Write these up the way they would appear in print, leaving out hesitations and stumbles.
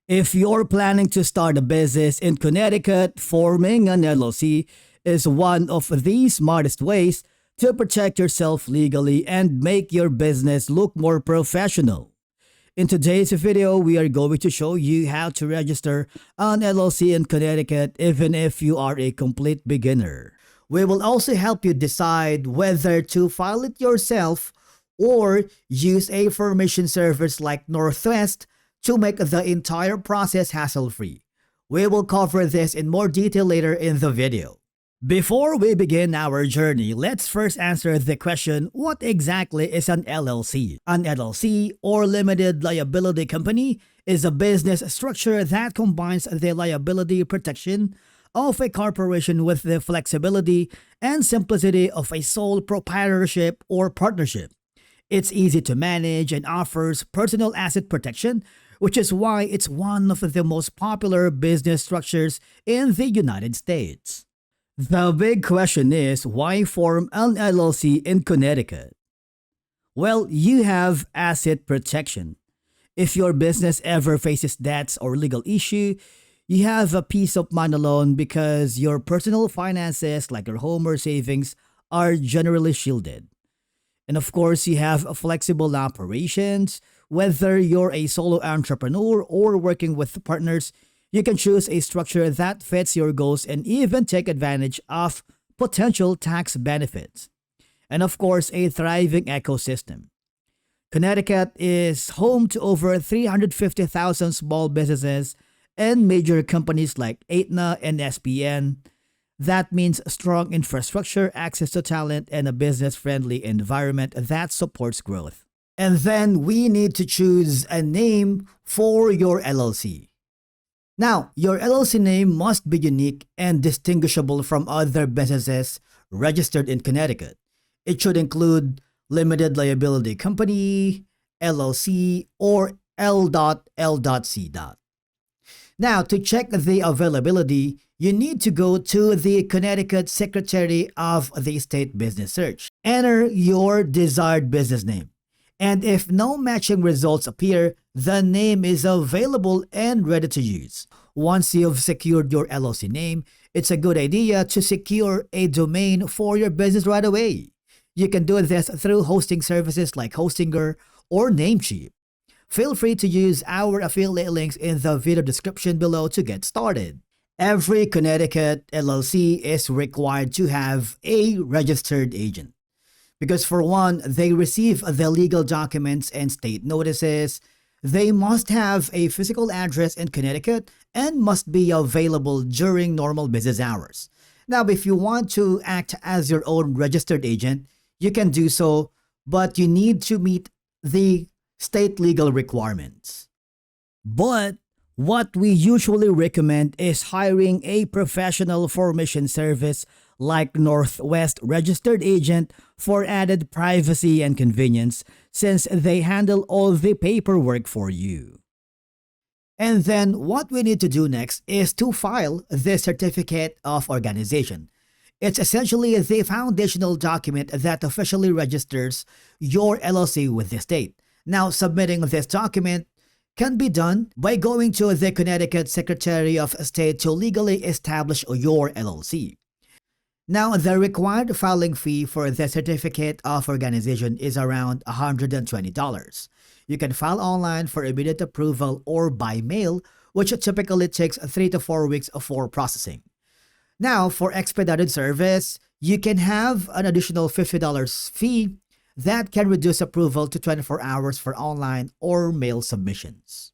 If you're planning to start a business in Connecticut, forming an LLC is one of the smartest ways to protect yourself legally and make your business look more professional. In today's video, we are going to show you how to register an LLC in Connecticut even if you are a complete beginner. We will also help you decide whether to file it yourself or use a formation service like Northwest to make the entire process hassle-free. We will cover this in more detail later in the video. Before we begin our journey, let's first answer the question, what exactly is an LLC? An LLC, or Limited Liability Company, is a business structure that combines the liability protection of a corporation with the flexibility and simplicity of a sole proprietorship or partnership. It's easy to manage and offers personal asset protection, which is why it's one of the most popular business structures in the United States. The big question is, why form an LLC in Connecticut? Well, you have asset protection. If your business ever faces debts or legal issue, you have a peace of mind alone because your personal finances like your home or savings are generally shielded. And of course, you have flexible operations. Whether you're a solo entrepreneur or working with partners, you can choose a structure that fits your goals and even take advantage of potential tax benefits. And of course, a thriving ecosystem. Connecticut is home to over 350,000 small businesses and major companies like Aetna and SPN. That means strong infrastructure, access to talent, and a business-friendly environment that supports growth. And then we need to choose a name for your LLC. Now, your LLC name must be unique and distinguishable from other businesses registered in Connecticut. It should include Limited Liability Company, LLC, or L.L.C. Now, to check the availability, you need to go to the Connecticut Secretary of the State Business Search. Enter your desired business name. And if no matching results appear, the name is available and ready to use. Once you've secured your LLC name, it's a good idea to secure a domain for your business right away. You can do this through hosting services like Hostinger or Namecheap. Feel free to use our affiliate links in the video description below to get started. Every Connecticut LLC is required to have a registered agent. Because for one, they receive the legal documents and state notices. They must have a physical address in Connecticut and must be available during normal business hours. Now, if you want to act as your own registered agent, you can do so, but you need to meet the state legal requirements. But what we usually recommend is hiring a professional formation service like Northwest Registered Agent for added privacy and convenience since they handle all the paperwork for you. And then what we need to do next is to file the Certificate of Organization. It's essentially the foundational document that officially registers your LLC with the state. Now, submitting this document can be done by going to the Connecticut Secretary of State to legally establish your LLC. Now, the required filing fee for the Certificate of Organization is around $120. You can file online for immediate approval or by mail, which typically takes 3 to 4 weeks for processing. Now, for expedited service, you can have an additional $50 fee that can reduce approval to 24 hours for online or mail submissions.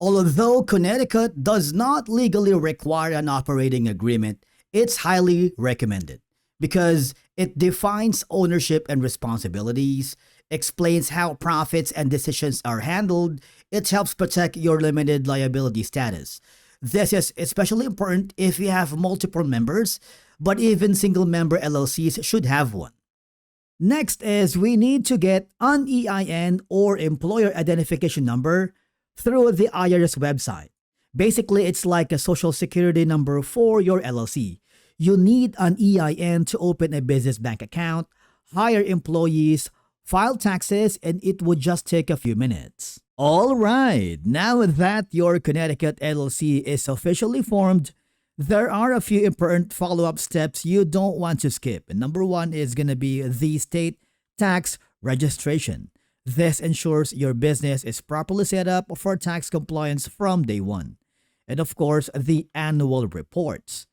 Although Connecticut does not legally require an operating agreement, it's highly recommended because it defines ownership and responsibilities, explains how profits and decisions are handled. It helps protect your limited liability status. This is especially important if you have multiple members, but even single-member LLCs should have one. Next is we need to get an EIN or Employer Identification Number through the IRS website. Basically, it's like a social security number for your LLC. You need an EIN to open a business bank account, hire employees, file taxes, and it would just take a few minutes. All right, now that your Connecticut LLC is officially formed, there are a few important follow-up steps you don't want to skip. And number one is going to be the state tax registration. This ensures your business is properly set up for tax compliance from day one. And of course, the annual reports.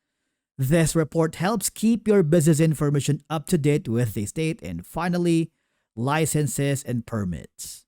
This report helps keep your business information up to date with the state. And finally, licenses and permits.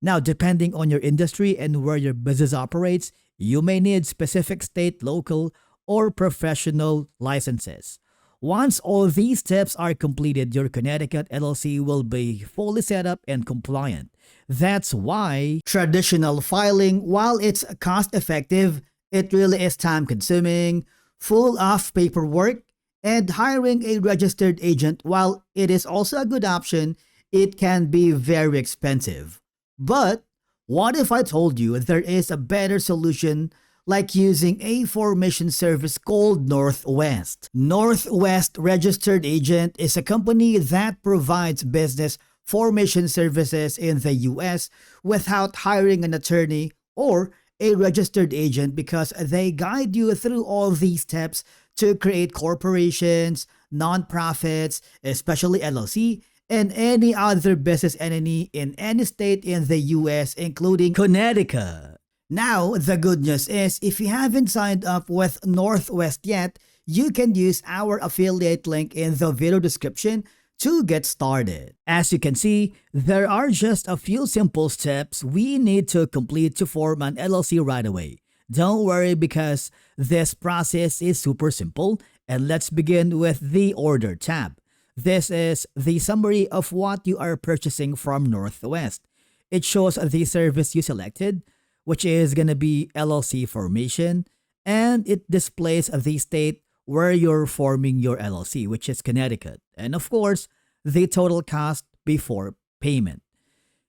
Now, depending on your industry and where your business operates, you may need specific state, local, or professional licenses. Once all these steps are completed, your Connecticut LLC will be fully set up and compliant. That's why traditional filing, while it's cost-effective, it really is time-consuming, full of paperwork, and hiring a registered agent, while it is also a good option, it can be very expensive. But what if I told you there is a better solution, like using a formation service called Northwest? Northwest Registered Agent is a company that provides business formation services in the US without hiring an attorney or a registered agent, because they guide you through all these steps to create corporations, nonprofits, especially LLC, and any other business entity in any state in the US, including Connecticut. Now, the good news is, if you haven't signed up with Northwest yet, you can use our affiliate link in the video description to get started. As you can see, there are just a few simple steps we need to complete to form an LLC right away. Don't worry, because this process is super simple, and let's begin with the Order tab. This is the summary of what you are purchasing from Northwest. It shows the service you selected, which is going to be LLC formation, and it displays the state where you're forming your LLC, which is Connecticut, and of course, the total cost before payment.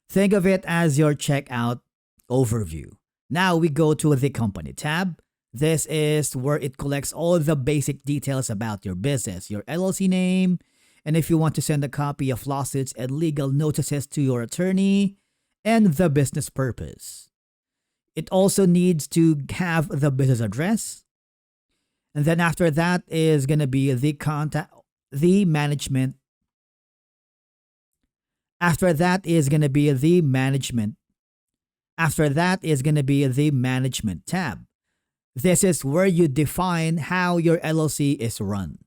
Think of it as your checkout overview. Now we go to the Company tab. This is where it collects all the basic details about your business, your LLC name, and if you want to send a copy of lawsuits and legal notices to your attorney, and the business purpose. It also needs to have the business address. And then after that is going to be the management. After that is going to be the management. After that is going to be the management tab. This is where you define how your LLC is run.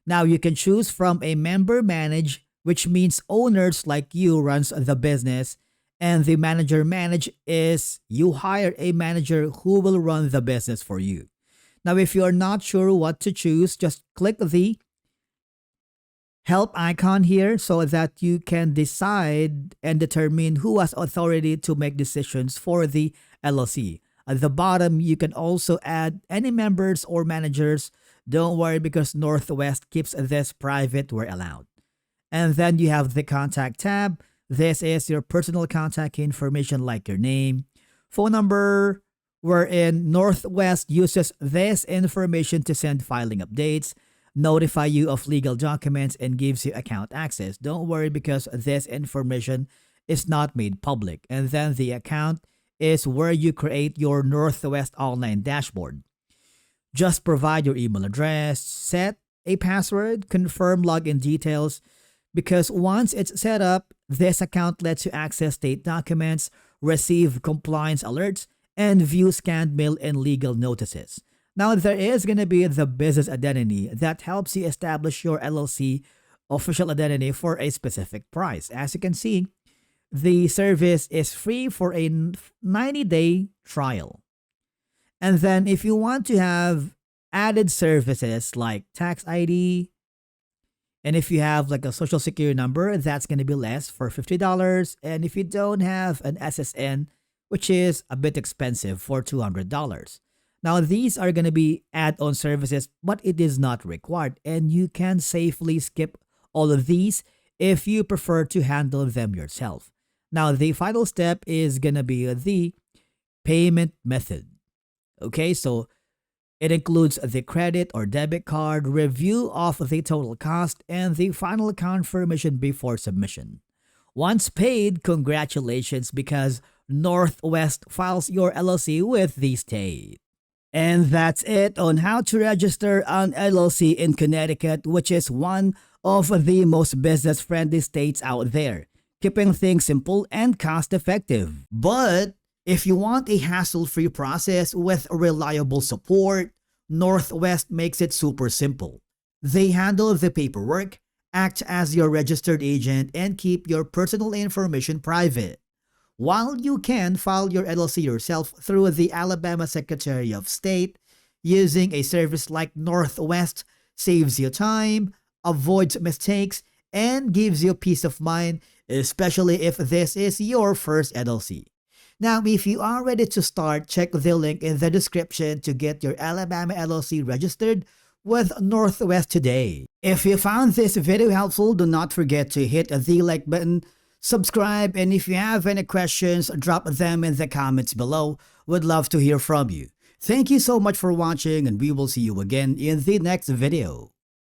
Now you can choose from a member manage, which means owners like you runs the business, and the manager manage is you hire a manager who will run the business for you. Now, if you're not sure what to choose, just click the help icon here so that you can decide and determine who has authority to make decisions for the LLC. At the bottom, you can also add any members or managers. Don't worry, because Northwest keeps this private where allowed. And then you have the Contact tab. This is your personal contact information, like your name, phone number, wherein Northwest uses this information to send filing updates, notify you of legal documents, and gives you account access. Don't worry, because this information is not made public. And then the account is where you create your Northwest online dashboard. Just provide your email address, set a password, confirm login details, because once it's set up, this account lets you access state documents, receive compliance alerts, and view scanned mail and legal notices. Now, there is going to be the business identity that helps you establish your LLC official identity for a specific price. As you can see, the service is free for a 90-day trial. And then if you want to have added services like tax ID, and if you have like a social security number, that's going to be less for $50. And if you don't have an SSN, which is a bit expensive, for $200. Now, these are going to be add-on services, but it is not required, and you can safely skip all of these if you prefer to handle them yourself. Now, the final step is going to be the payment method. Okay, so it includes the credit or debit card, review of the total cost, and the final confirmation before submission. Once paid, congratulations because Northwest files your LLC with the state. And that's it on how to register an LLC in Connecticut, which is one of the most business-friendly states out there, keeping things simple and cost-effective. But if you want a hassle-free process with reliable support, Northwest makes it super simple. They handle the paperwork, act as your registered agent, and keep your personal information private. While you can file your LLC yourself through the Alabama Secretary of State, using a service like Northwest saves you time, avoids mistakes, and gives you peace of mind, especially if this is your first LLC. Now, if you are ready to start, check the link in the description to get your Alabama LLC registered with Northwest today. If you found this video helpful, do not forget to hit the like button, subscribe, and if you have any questions, drop them in the comments below. Would love to hear from you. Thank you so much for watching, and we will see you again in the next video.